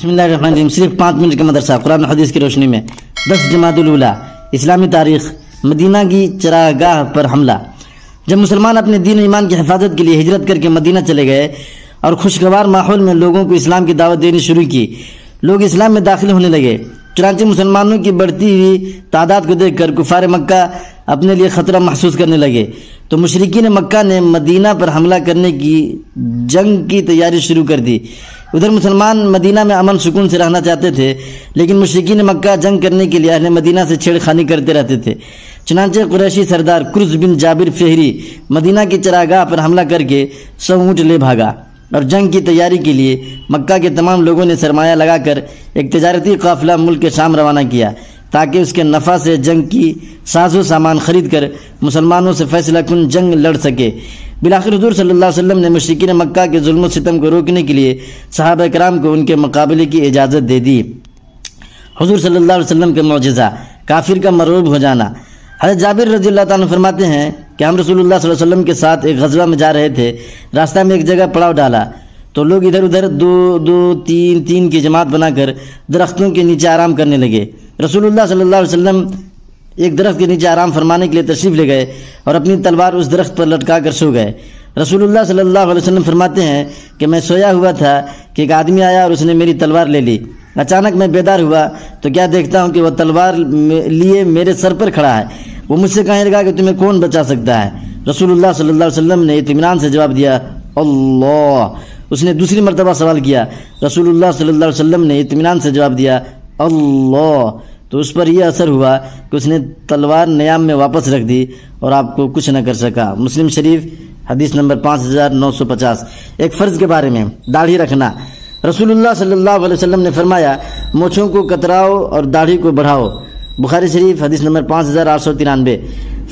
بسم اللہ الرحمن الرحیم. صرف 5 منٹ کا مدرسہ قرآن و حدیث کی روشنی میں. 10 جمادی الاولیٰ اسلامی تاریخ. مدینہ کی چراگاہ پر حملہ. جب مسلمان اپنے دین و ایمان کی حفاظت کے لیے ہجرت کر کے مدینہ چلے گئے اور خوشگوار ماحول میں لوگوں کو اسلام کی دعوت دینی شروع کی، لوگ اسلام میں داخل ہونے لگے. چنانچہ مسلمانوں کی بڑھتی ہوئی تعداد کو دیکھ کر کفار مکہ اپنے لیے خطرہ محسوس کرنے لگے، تو مشرکین مکہ نے مدینہ پر حملہ کرنے کی جنگ کی تیاری شروع کر دی. ادھر مسلمان مدینہ میں امن سکون سے رہنا چاہتے تھے، لیکن مشرکین مکہ جنگ کرنے کے لیے اہل مدینہ سے چھیڑ خانی کرتے رہتے تھے. چنانچہ قریشی سردار کرز بن جابر فہری مدینہ کی چراگاہ پر حملہ کر کے 100 اونٹ لے بھاگا، اور جنگ کی تیاری کے لیے مکہ کے تمام لوگوں نے سرمایہ لگا کر ایک تجارتی قافلہ ملک کے شام روانہ کیا، تاکہ اس کے نفع سے جنگ کی ساز و سامان خرید کر مسلمانوں سے فیصلہ کن جنگ لڑ سکے. بالآخر حضور صلی اللہ علیہ وسلم نے مشرکین مکہ کے ظلم و ستم کو روکنے کے لیے صحابہ کرام کو ان کے مقابلے کی اجازت دے دی. حضور صلی اللہ علیہ وسلم کا معجزہ، کافر کا مرعوب ہو جانا. حضرت جابر رضی اللہ تعالیٰ عنہ فرماتے ہیں کہ ہم رسول اللہ صلی اللہ علیہ وسلم کے ساتھ ایک غزوہ میں جا رہے تھے. راستہ میں ایک جگہ پڑاؤ ڈالا تو لوگ ادھر ادھر 2-2-3 کی جماعت بنا کر درختوں کے نیچے آرام کرنے لگے. رسول اللہ صلی اللہ علیہ وسلم ایک درخت کے نیچے آرام فرمانے کے لیے تشریف لے گئے اور اپنی تلوار اس درخت پر لٹکا کر سو گئے. رسول اللہ صلی اللہ علیہ وسلم فرماتے ہیں کہ میں سویا ہوا تھا کہ ایک آدمی آیا اور اس نے میری تلوار لے لی. اچانک میں بیدار ہوا تو کیا دیکھتا ہوں کہ وہ تلوار لیے میرے سر پر کھڑا ہے. وہ مجھ سے کہنے لگا کہ تمہیں کون بچا سکتا ہے؟ رسول اللہ صلی اللہ علیہ وسلم نے اطمینان سے جواب دیا، اللہ. اس نے دوسری مرتبہ سوال کیا. رسول اللہ صلی اللہ علیہ وسلم نے اطمینان سے جواب دیا، اللہ. تو اس پر یہ اثر ہوا کہ اس نے تلوار نیام میں واپس رکھ دی اور آپ کو کچھ نہ کر سکا. مسلم شریف حدیث نمبر 5950. ایک فرض کے بارے میں، داڑھی رکھنا. رسول اللہ صلی اللہ علیہ وسلم نے فرمایا، مونچھوں کو کتراؤ اور داڑھی کو بڑھاؤ. بخاری شریف حدیث نمبر 5893.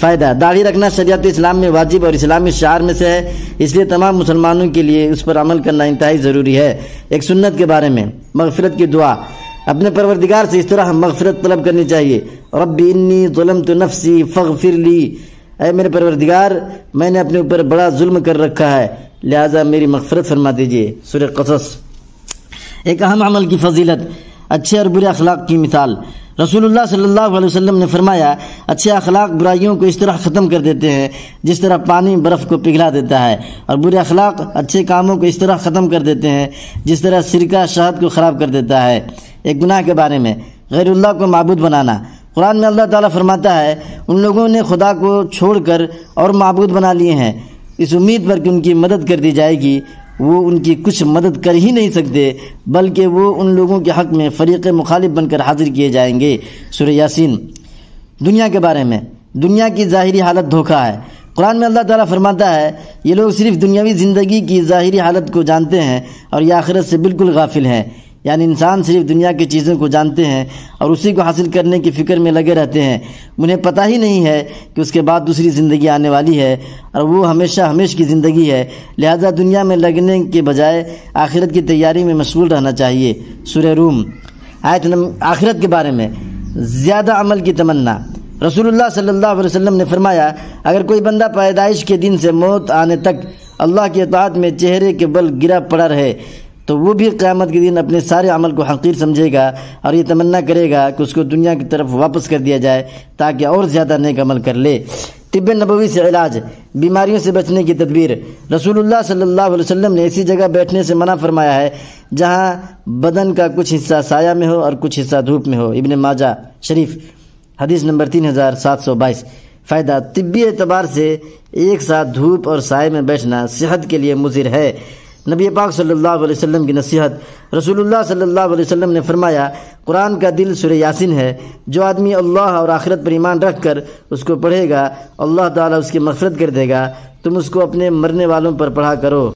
فائدہ: داڑھی رکھنا شریعت اسلام میں واجب اور اسلامی شعار میں سے ہے، اس لیے تمام مسلمانوں کے لیے اس پر عمل کرنا انتہائی ضروری ہے. ایک سنت کے بارے میں، مغفرت کی دعا. اپنے پروردگار سے اس طرح مغفرت طلب کرنی چاہیے، رب انی ظلمت نفسی فاغفر لی. اے میرے پروردگار، میں نے اپنے اوپر بڑا ظلم کر رکھا ہے، لہذا میری مغفرت فرما دیجیے. سورہ قصص. ایک اہم عمل کی فضیلت، اچھے اور برے اخلاق کی مثال. رسول اللہ صلی اللہ علیہ وسلم نے فرمایا، اچھے اخلاق برائیوں کو اس طرح ختم کر دیتے ہیں جس طرح پانی برف کو پگھلا دیتا ہے، اور برے اخلاق اچھے کاموں کو اس طرح ختم کر دیتے ہیں جس طرح سرکہ شہد کو خراب کر دیتا ہے. ایک گناہ کے بارے میں، غیر اللہ کو معبود بنانا. قرآن میں اللہ تعالیٰ فرماتا ہے، ان لوگوں نے خدا کو چھوڑ کر اور معبود بنا لیے ہیں، اس امید پر کہ ان کی مدد کر دی جائے گی. وہ ان کی کچھ مدد کر ہی نہیں سکتے، بلکہ وہ ان لوگوں کے حق میں فریق مخالف بن کر حاضر کیے جائیں گے. سورہ یاسین. دنیا کے بارے میں، دنیا کی ظاہری حالت دھوکہ ہے. قرآن میں اللہ تعالیٰ فرماتا ہے، یہ لوگ صرف دنیاوی زندگی کی ظاہری حالت کو جانتے ہیں اور یہ آخرت سے بالکل غافل ہیں. یعنی انسان صرف دنیا کی چیزوں کو جانتے ہیں اور اسی کو حاصل کرنے کی فکر میں لگے رہتے ہیں. انہیں پتہ ہی نہیں ہے کہ اس کے بعد دوسری زندگی آنے والی ہے اور وہ ہمیشہ کی زندگی ہے. لہذا دنیا میں لگنے کے بجائے آخرت کی تیاری میں مشغول رہنا چاہیے. سورہ روم. آخرت کے بارے میں، زیادہ عمل کی تمنا. رسول اللہ صلی اللہ علیہ وسلم نے فرمایا، اگر کوئی بندہ پیدائش کے دن سے موت آنے تک اللہ کی اطاعت میں چہرے کے بل گرا پڑا رہے تو وہ بھی قیامت کے دن اپنے سارے عمل کو حقیر سمجھے گا اور یہ تمنا کرے گا کہ اس کو دنیا کی طرف واپس کر دیا جائے تاکہ اور زیادہ نیک عمل کر لے. طب نبوی سے علاج، بیماریوں سے بچنے کی تدبیر. رسول اللہ صلی اللہ علیہ وسلم نے ایسی جگہ بیٹھنے سے منع فرمایا ہے جہاں بدن کا کچھ حصہ سایہ میں ہو اور کچھ حصہ دھوپ میں ہو. ابن ماجہ شریف حدیث نمبر 3722. فائدہ: طبی اعتبار سے ایک ساتھ دھوپ اور سائے میں بیٹھنا صحت کے لیے مضر ہے. نبی پاک صلی اللہ علیہ وسلم کی نصیحت. رسول اللہ صلی اللہ علیہ وسلم نے فرمایا، قرآن کا دل سورہ یاسین ہے. جو آدمی اللہ اور آخرت پر ایمان رکھ کر اس کو پڑھے گا، اللہ تعالیٰ اس کی مغفرت کر دے گا. تم اس کو اپنے مرنے والوں پر پڑھا کرو.